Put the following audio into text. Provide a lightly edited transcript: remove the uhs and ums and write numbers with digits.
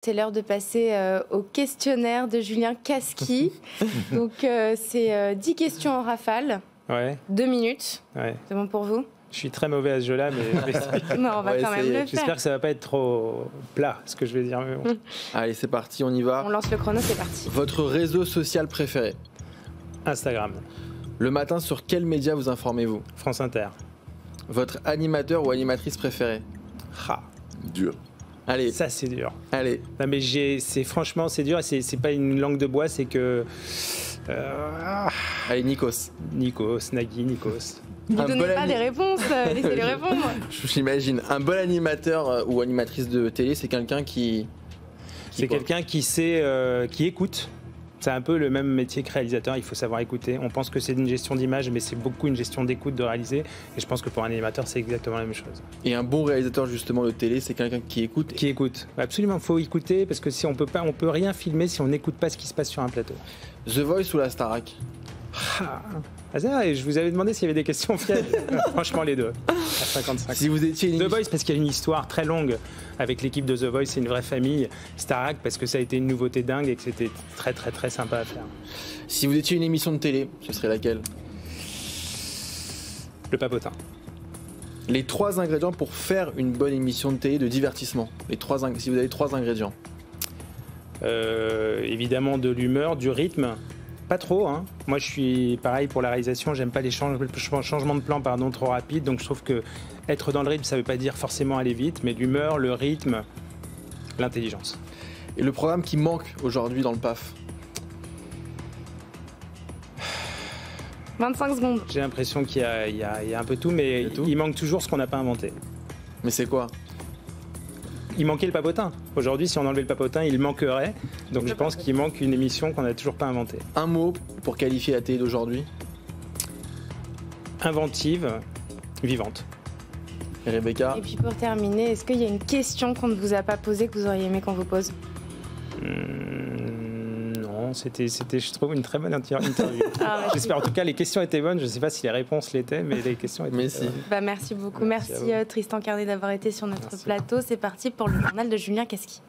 C'est l'heure de passer au questionnaire de Julien Casqui. Donc, c'est 10 questions en rafale. Ouais. 2 minutes. Ouais. C'est bon pour vous? Je suis très mauvais à ce jeu-là, mais non, on va quand même le faire. J'espère que ça va pas être trop plat, ce que je vais dire. Mais bon. Allez, c'est parti, on y va. On lance le chrono, c'est parti. Votre réseau social préféré? Instagram. Le matin, sur quel média vous informez-vous? France Inter. Votre animateur ou animatrice préférée? Ah, dur. Allez. Ça, c'est dur. Allez. Non, mais franchement, c'est dur. C'est pas une langue de bois, c'est que. Allez, Nikos. Nagui, Nikos. Ne donnez pas des réponses, laissez-les répondre. J'imagine. Un bon animateur ou animatrice de télé, c'est quelqu'un qui. C'est quelqu'un qui sait, qui écoute. C'est un peu le même métier que réalisateur, il faut savoir écouter. On pense que c'est une gestion d'image, mais c'est beaucoup une gestion d'écoute de réaliser. Et je pense que pour un animateur, c'est exactement la même chose. Et un bon réalisateur justement de télé, c'est quelqu'un qui écoute. Qui écoute. Absolument, il faut écouter, parce que si on peut rien filmer si on n'écoute pas ce qui se passe sur un plateau. The Voice ou la Starac? Et je vous avais demandé s'il y avait des questions pièges. Franchement, les deux. À 55. Si vous étiez The Voice, parce qu'il y a une histoire très longue avec l'équipe de The Voice, c'est une vraie famille. Starac, parce que ça a été une nouveauté dingue et que c'était très très très sympa à faire. Si vous étiez une émission de télé, ce serait laquelle? Le Papotin. Les 3 ingrédients pour faire une bonne émission de télé de divertissement. Si vous avez 3 ingrédients. Évidemment de l'humeur, du rythme. Pas trop, hein. Moi je suis pareil pour la réalisation, j'aime pas les changements de plan trop rapides, donc je trouve que être dans le rythme ça veut pas dire forcément aller vite, mais l'humeur, le rythme, l'intelligence. Et le programme qui manque aujourd'hui dans le PAF? 25 secondes. J'ai l'impression qu'il y a un peu tout, mais il manque toujours ce qu'on n'a pas inventé. Mais c'est quoi? Il manquait le Papotin. Aujourd'hui, si on enlevait le Papotin, il manquerait. Donc je pense qu'il manque une émission qu'on n'a toujours pas inventée. Un mot pour qualifier la télé d'aujourd'hui? Inventive, vivante. Et Rebecca? Et puis pour terminer, est-ce qu'il y a une question qu'on ne vous a pas posée que vous auriez aimé qu'on vous pose? Non, c'était, je trouve, une très bonne interview. J'espère. En tout cas, les questions étaient bonnes. Je ne sais pas si les réponses l'étaient, mais les questions étaient bonnes. Merci beaucoup. Merci Tristan Carnet d'avoir été sur notre plateau. C'est parti pour le journal de Julien Casqui.